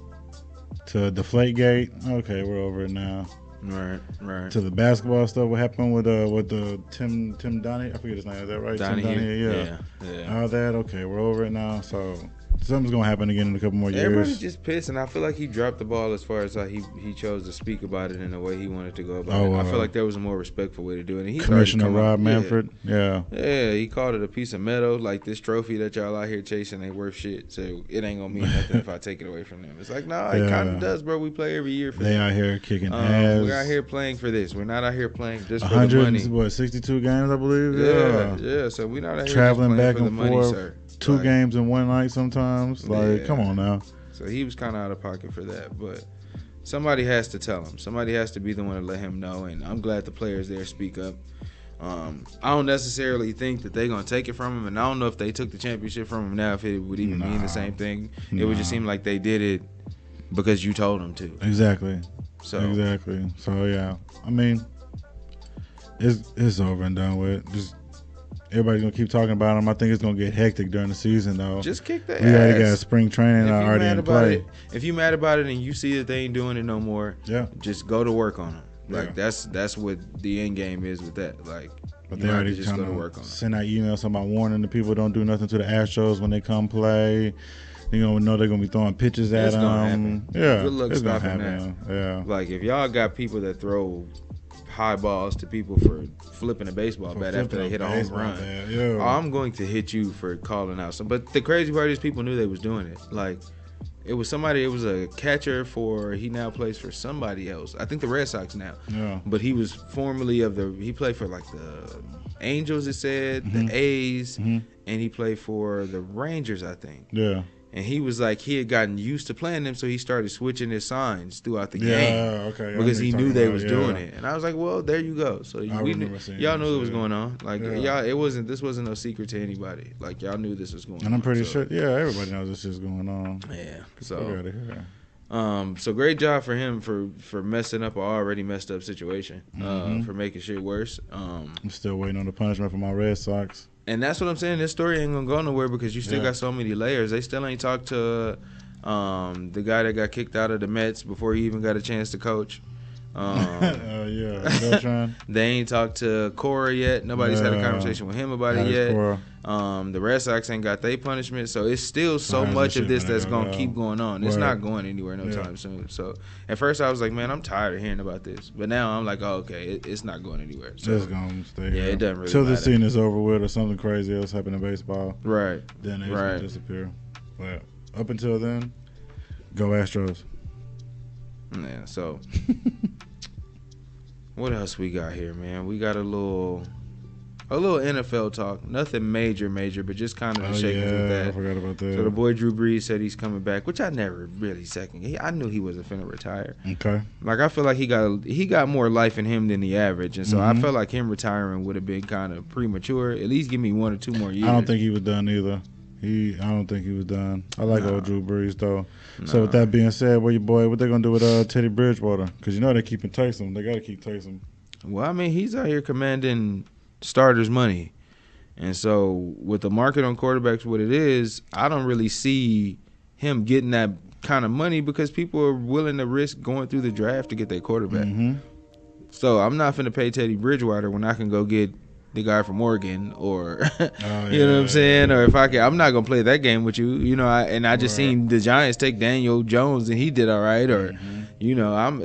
To Deflategate? Okay, we're over it now. Right. To the basketball stuff, what happened with the Tim Donahue? I forget his name. Is that right? Donahue. Tim Donahue, yeah. All that, okay, we're over it now. So something's gonna happen again in a couple more years. Everybody's just pissed, and I feel like he dropped the ball as far as how he chose to speak about it in the way he wanted to go about it. I feel like there was a more respectful way to do it. And Commissioner Rob Manfred, he called it a piece of metal. Like, this trophy that y'all out here chasing ain't worth shit, so it ain't gonna mean nothing if I take it away from them. It's like, no, it kind of does, bro. We play every year for They out here kicking ass. We're out here playing for this. We're not out here playing just for the money. 62 games, I believe. Yeah. So we're not out here traveling just back and for the forth. Money, sir. 2 games in one night sometimes. Like, come on now. So he was kind of out of pocket for that, but somebody has to tell him. Somebody has to be the one to let him know, and I'm glad the players there speak up. I don't necessarily think that they're going to take it from him, and I don't know if they took the championship from him now, if it would even mean the same thing. It would just seem like they did it because you told them to. Exactly. So, yeah. I mean, it's over and done with. Just everybody's gonna keep talking about him. I think it's gonna get hectic during the season, though. Just kick the ass. We already got spring training already in play. If you mad about it and you see that they ain't doing it no more, just go to work on them. Like that's what the end game is with that. Like, but they already just go to work on it. Send out emails about warning the people don't do nothing to the Astros when they come play. You know they're gonna be throwing pitches at them. Gonna happen. Yeah, good luck stopping that. Yeah, like if y'all got people that throw high balls to people for flipping a baseball bat after they hit a home run, I'm going to hit you for calling out some. But the crazy part is people knew they was doing it. Like it was a catcher he now plays for somebody else. I think the Red Sox now. Yeah. But he was formerly he played for like the Angels, it said, the A's, and he played for the Rangers, I think. Yeah. And he was like, he had gotten used to playing them, so he started switching his signs throughout the game. Because he knew they was doing it. And I was like, well, there you go. So y'all knew it was going on. Like this wasn't no secret to anybody. Like y'all knew this was going on. And I'm pretty sure, everybody knows this is going on. Yeah. So great job for him for messing up an already messed up situation, for making shit worse. I'm still waiting on the punishment for my Red Sox. And that's what I'm saying. This story ain't gonna go nowhere because you still got so many layers. They still ain't talked to the guy that got kicked out of the Mets before he even got a chance to coach. They ain't talked to Cora yet. Nobody's had a conversation with him about it yet. The Red Sox ain't got their punishment, so it's still so much of this that's gonna keep going on. It's not going anywhere no time soon. So at first I was like, man, I'm tired of hearing about this, but now I'm like, oh, okay, it's not going anywhere. So it's gonna stay. Yeah, it doesn't really till matter. the season is over with or something crazy else happen in baseball. Right. Then it's gonna disappear. But up until then, go Astros. Yeah. So. What else we got here, man? We got a little NFL talk. Nothing major, but just kind of the shakings with that. I forgot about that. So the boy Drew Brees said he's coming back, which I never really second. I knew he wasn't finna retire. Okay. Like I feel like he got more life in him than the average, and so I felt like him retiring would have been kind of premature. At least give me 1 or 2 more years. I don't think he was done either. I don't think he was done. I like old Drew Brees though. So with that being said, what they gonna do with Teddy Bridgewater? Because they keeping Taysom. They gotta keep Taysom. Well, I mean, he's out here commanding starters' money, and so with the market on quarterbacks, what it is, I don't really see him getting that kind of money because people are willing to risk going through the draft to get their quarterback. So I'm not finna pay Teddy Bridgewater when I can go get the guy from Oregon, or you know what I'm saying, or if I'm not gonna play that game with you, I just seen the Giants take Daniel Jones and he did all right, or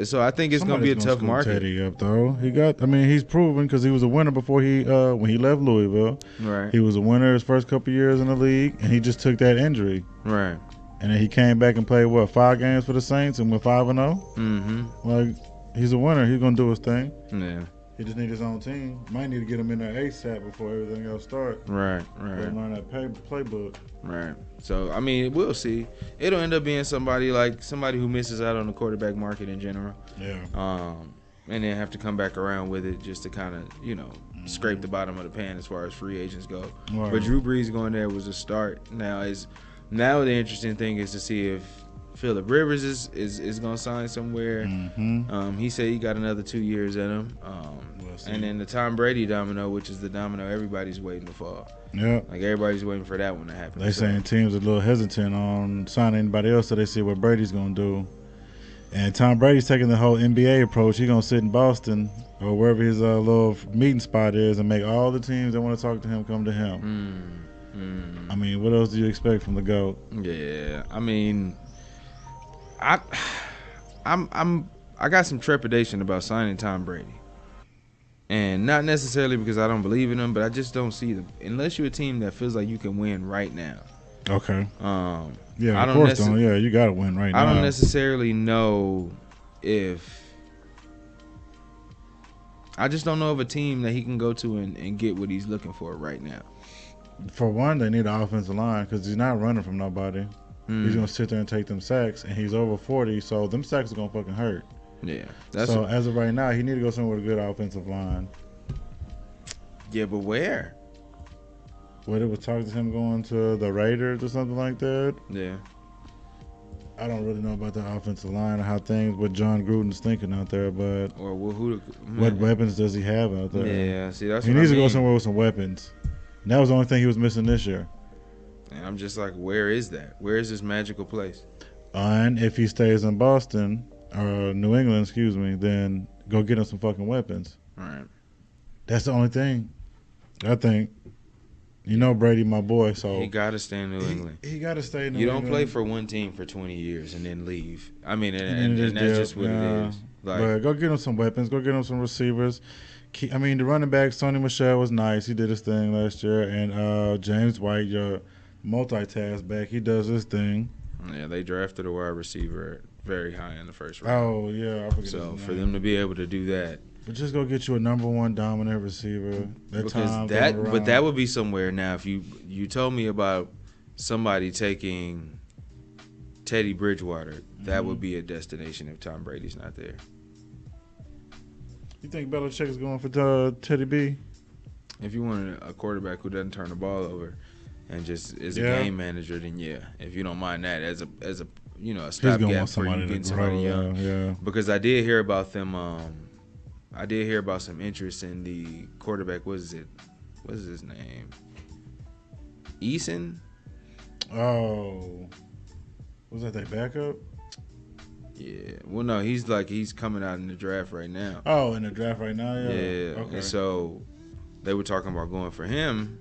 so I think it's gonna be a tough market. Teddy up though, he's proven because he was a winner before when he left Louisville. Right, he was a winner his first couple years in the league, and he just took that injury. Right, and then he came back and played 5 games for the Saints and went 5-0. Like he's a winner, he's gonna do his thing. Yeah. He just need his own team. Might need to get him in there ASAP before everything else starts. Right. Learn that playbook. Right. So, I mean, we'll see. It'll end up being somebody who misses out on the quarterback market in general. Yeah. And then have to come back around with it just to kind of, scrape the bottom of the pan as far as free agents go. Right. But Drew Brees going there was a start. Now the interesting thing is to see if Phillip Rivers is going to sign somewhere. He said he got another 2 years in him. And then the Tom Brady domino, which is the domino everybody's waiting to fall. Yeah. Like everybody's waiting for that one to happen. They saying teams are a little hesitant on signing anybody else so they see what Brady's going to do. And Tom Brady's taking the whole NBA approach. He's going to sit in Boston or wherever his little meeting spot is and make all the teams that want to talk to him come to him. I mean, what else do you expect from the GOAT? Yeah. I mean, I got some trepidation about signing Tom Brady, and not necessarily because I don't believe in him, but I just don't see unless you're a team that feels like you can win right now. Okay. Yeah, of course. Yeah, you got to win right now. I don't necessarily know if. I just don't know of a team that he can go to and get what he's looking for right now. For one, they need an offensive line because he's not running from nobody. He's going to sit there and take them sacks, and he's over 40, so them sacks are going to fucking hurt. Yeah. So as of right now, he need to go somewhere with a good offensive line. Yeah, but where? Whether it was talking to him going to the Raiders or something like that. Yeah. I don't really know about the offensive line or what John Gruden's thinking out there, but what weapons does he have out there? Yeah, see, that's he what needs I mean. to go somewhere with some weapons. And that was the only thing he was missing this year. And I'm just like, where is that? Where is this magical place? And if he stays in Boston or New England, excuse me, then go get him some fucking weapons. All right. That's the only thing. I think. You know Brady, my boy, so he got to stay in New England. He got to stay in New England. You don't play for one team for 20 years and then leave. I mean, and that's just what it is. Like, but go get him some weapons. Go get him some receivers. I mean, the running backs, Tony Michel was nice. He did his thing last year. And James White, your multitask back, he does his thing. Yeah, they drafted a wide receiver very high in the first round. Oh, yeah. I forget so for them to be able to do that. But just go get you a number one dominant receiver. But that would be somewhere. Now, if you told me about somebody taking Teddy Bridgewater, that would be a destination if Tom Brady's not there. You think Belichick is going for Teddy B? If you want a quarterback who doesn't turn the ball over and just is a game manager, then yeah. If you don't mind that as a stopgap for you getting somebody young. Yeah. Because I did hear about them. I did hear about some interest in the quarterback. What is his name? Eason? Oh. Was that their backup? Yeah. Well, no, he's coming out in the draft right now. Oh, in the draft right now? Yeah. Okay. And so they were talking about going for him.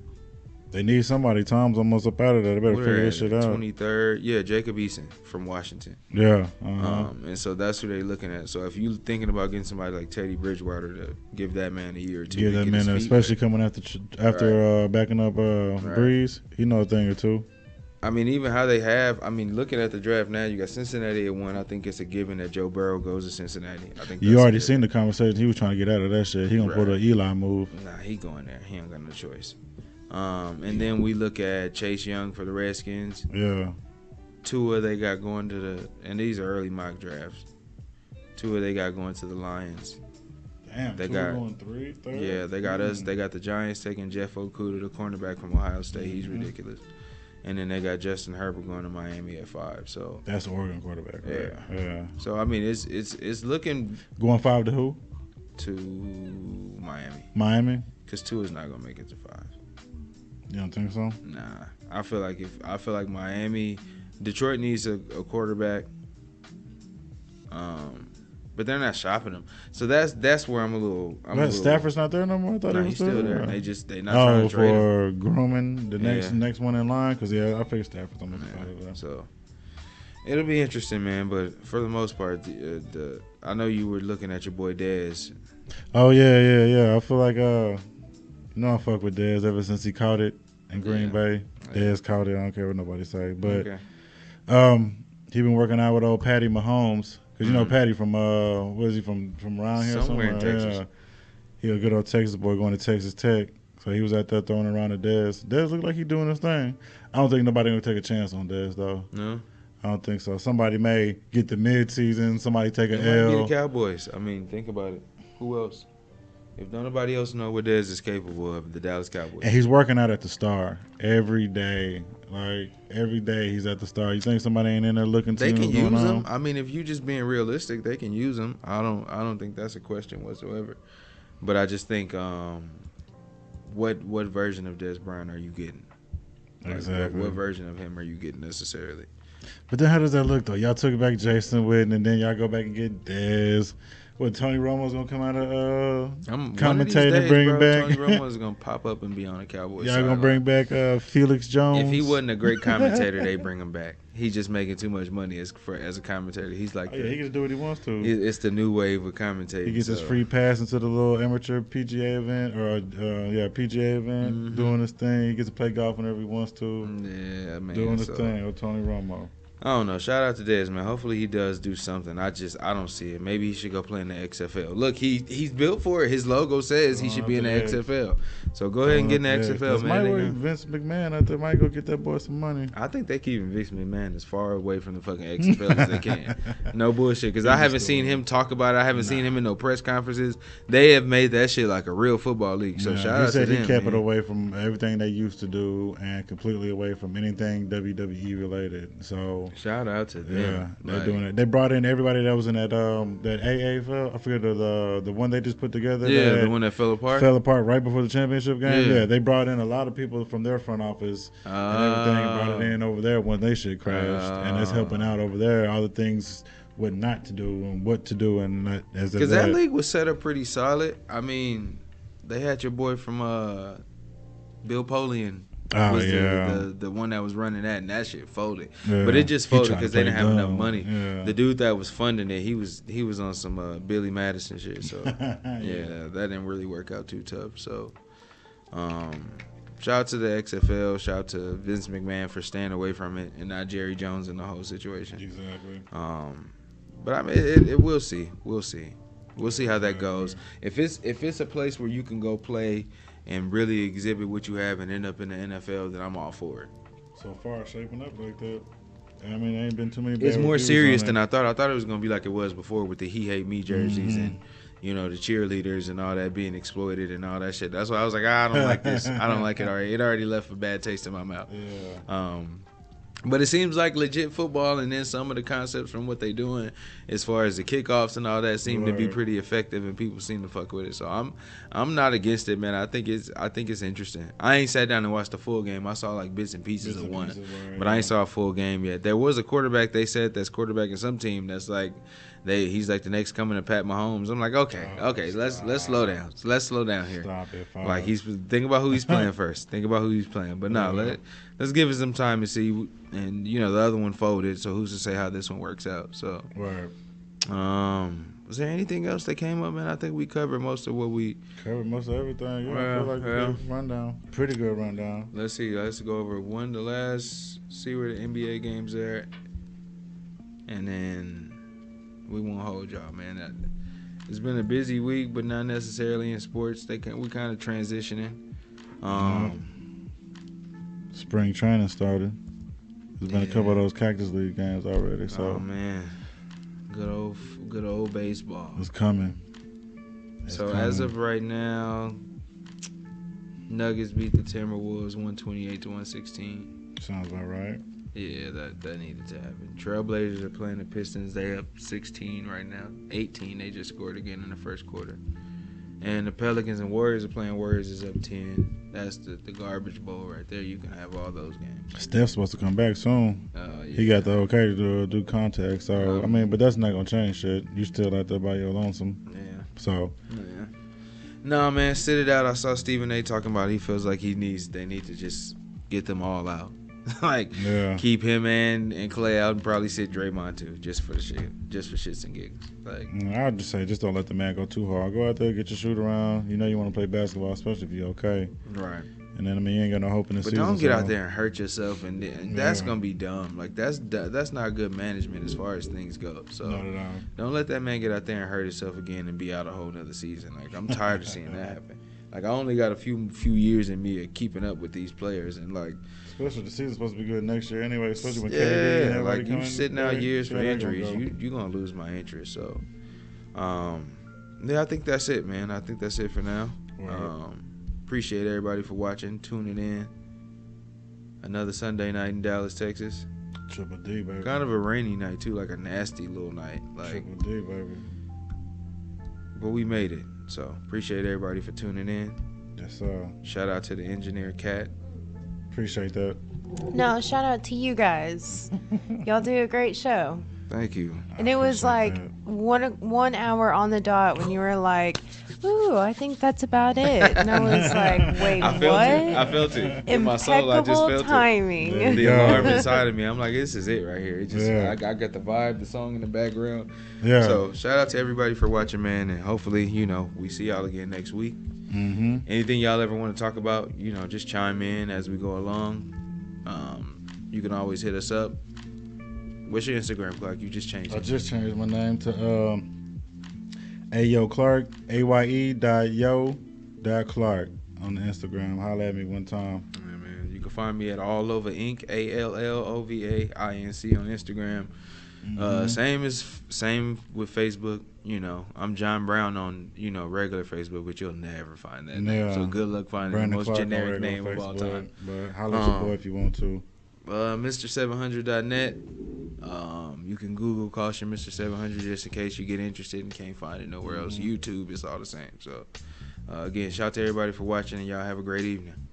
They need somebody. Tom's almost up out of there. They better figure this shit out. 23rd. Yeah, Jacob Eason from Washington. Yeah. And so that's who they're looking at. So if you're thinking about getting somebody like Teddy Bridgewater to give that man a year or two. Give that man, especially coming after backing up Breeze, he knows a thing or two. I mean, even how they have, looking at the draft now, you got Cincinnati at 1. I think it's a given that Joe Burrow goes to Cincinnati. I think you already seen the conversation. He was trying to get out of that shit. He gonna pull the Eli move. Nah, he going there. He ain't got no choice. And then we look at Chase Young for the Redskins. Yeah. Tua they got going to and these are early mock drafts. Tua they got going to the Lions. Damn, they got going 3rd. Yeah, they got us. They got the Giants taking Jeff Okudah, the cornerback from Ohio State. He's ridiculous. And then they got Justin Herbert going to Miami at 5. So that's Oregon quarterback. Right? Yeah. So I mean, it's looking going 5 to who? To Miami. Miami. Because Tua's not gonna make it to 5. You don't think so? Nah, I feel like Miami, Detroit needs a quarterback. But they're not shopping him, so that's where I'm a little. Stafford's not there no more. I thought he was still there. They not trying to trade him for grooming the next one in line because I figured Stafford's on the side. So it'll be interesting, man. But for the most part, I know you were looking at your boy Dez. Oh yeah. I feel like I fuck with Dez ever since he caught it in Green Bay. Dez caught it. I don't care what nobody say. But he been working out with old Patty Mahomes. Because you know Patty from, where is he from around here? Somewhere in Texas. Yeah. He a good old Texas boy going to Texas Tech. So he was out there throwing around the Dez. Dez look like he doing his thing. I don't think nobody going to take a chance on Dez, though. No? I don't think so. Somebody may get the mid-season. Somebody take an L. Might be the Cowboys. I mean, think about it. Who else? If nobody else know what Dez is capable of, the Dallas Cowboys. And he's working out at the Star every day. Like, every day he's at the Star. You think somebody ain't in there looking to They can use him? I mean, if you just being realistic, they can use him. I don't think that's a question whatsoever. But I just think, what version of Dez Bryant are you getting? Exactly. What version of him are you getting necessarily? But then how does that look, though? Y'all took back Jason Witten, and then y'all go back and get Dez. What, Tony Romo's going to come out of commentating and bring back? Tony Romo's going to pop up and be on the Cowboys. Y'all going to bring back Felix Jones? If he wasn't a great commentator, they bring him back. He's just making too much money as a commentator. He's like, he can do what he wants to. It's the new wave of commentating. He gets his free pass into the little amateur PGA event, PGA event, doing his thing. He gets to play golf whenever he wants to. Yeah, man. Doing his thing with Tony Romo. I don't know. Shout out to Dez, man. Hopefully he does do something. I don't see it. Maybe he should go play in the XFL. Look, he's built for it. His logo says he should be in the XFL. So go ahead and get in the XFL, man. Vince McMahon out there might go get that boy some money. I think they keeping Vince McMahon as far away from the fucking XFL as they can. No bullshit. Because I haven't seen him talk about it. I haven't seen him in no press conferences. They have made that shit like a real football league. So shout out to them. He said he kept it away from everything they used to do and completely away from anything WWE related. So So shout out to them. Yeah, they're doing it. They brought in everybody that was in that AA. I forget the one they just put together. Yeah, the one that fell apart. Fell apart right before the championship game. Yeah, they brought in a lot of people from their front office and everything, and brought it in over there when they shit crashed, and it's helping out over there. All the things what not to do and what to do, and because that league was set up pretty solid. I mean, they had your boy from Bill Polian. Was the one that was running that, and that shit folded. Yeah. But it just folded because they didn't have enough money. Yeah. The dude that was funding it, he was on some Billy Madison shit. So yeah, that didn't really work out too tough. So shout out to the XFL, shout out to Vince McMahon for staying away from it, and not Jerry Jones in the whole situation. Exactly. But I mean, we'll see how that goes. If it's a place where you can go play and really exhibit what you have and end up in the NFL, then I'm all for it. So far, shaping up like that. I mean, there ain't been too many bad It's more serious than I thought. I thought it was going to be like it was before with the He Hate Me jerseys and, the cheerleaders and all that being exploited and all that shit. That's why I was like, I don't like this. I don't like it already. It already left a bad taste in my mouth. Yeah. But it seems like legit football, and then some of the concepts from what they doing as far as the kickoffs and all that seem to be pretty effective, and people seem to fuck with it. So I'm not against it, man. I think it's interesting. I ain't sat down and watched the full game. I saw like bits and pieces of one, but I ain't saw a full game yet. There was a quarterback they said that's quarterbacking some team that's like he's like the next coming to Pat Mahomes. I'm like, okay, let's slow down. Let's slow down here. Stop it. Like think about who he's playing first. Think about who he's playing. But let's give it some time to see. And the other one folded, so who's to say how this one works out? So, was there anything else that came up, man? I think we covered most of what we covered. Most of everything. Yeah, I feel like a good rundown. Pretty good rundown. Let's see. Let's go over one the last. See where the NBA games are at, and then we won't hold y'all, man. It's been a busy week, but not necessarily in sports. We kind of transitioning. Spring training started. There's been a couple of those Cactus League games already. So. Oh man, good old baseball. It's coming. As of right now, Nuggets beat the Timberwolves 128-116. Sounds about right. Yeah, that needed to happen. Trailblazers are playing the Pistons. They up 16 right now. 18. They just scored again in the first quarter. And the Pelicans and Warriors are playing. Warriors is up 10. That's the garbage bowl right there. You can have all those games. Steph's supposed to come back soon. Yeah. He got the okay to do contact. So, but that's not going to change shit. You still out there by your lonesome. Yeah. So. Yeah. No, man, sit it out. I saw Stephen A. talking about he feels like they need to just get them all out. Keep him and Clay out and probably sit Draymond too, just for shits and gigs. I'd just say, just don't let the man go too hard. Go out there, get your shoot around. You want to play basketball, especially if you're okay. Right. And then you ain't got no hope in the season. But don't get out there and hurt yourself, and that's gonna be dumb. Like that's not good management as far as things go. So don't let that man get out there and hurt himself again and be out a whole nother season. Like I'm tired of seeing that happen. Like I only got a few years in me of keeping up with these players, and especially the season's supposed to be good next year anyway. Especially when KD and like you sitting out years for injuries, you're gonna lose my interest. So, I think that's it, man. I think that's it for now. Right. Appreciate everybody for watching, tuning in. Another Sunday night in Dallas, Texas. Triple D, baby. Kind of a rainy night too, like a nasty little night. Triple D, baby. But we made it. So appreciate everybody for tuning in. Yes, sir. Shout out to the engineer, Kat. Appreciate that. No, shout out to you guys. Y'all do a great show. Thank you. And it was like 1 hour on the dot when you were like, ooh, I think that's about it. And I was like, wait, what? I felt it. In my soul, I just felt timing. It. The alarm inside of me. I'm like, this is it right here. It just, I got the vibe, the song in the background. Yeah. So shout out to everybody for watching, man. And hopefully, we see y'all again next week. Mm-hmm. Anything y'all ever want to talk about, just chime in as we go along. You can always hit us up. What's your Instagram, Clark? You just changed it. I just changed my name to Ayo Clark, aye.yo.clark on the Instagram. Holla at me one time. Yeah, man. You can find me at AllOva Inc. ALLOVAINC on Instagram. Mm-hmm. Same with Facebook. I'm John Brown on regular Facebook, but you'll never find that name. So good luck finding Brandon the most Clark generic name of all time. But holla at your boy if you want to. Mr700.net. You can Google Kaution Mr. 700 just in case you get interested and can't find it nowhere else. YouTube, it's all the same. So, again, shout out to everybody for watching, and y'all have a great evening.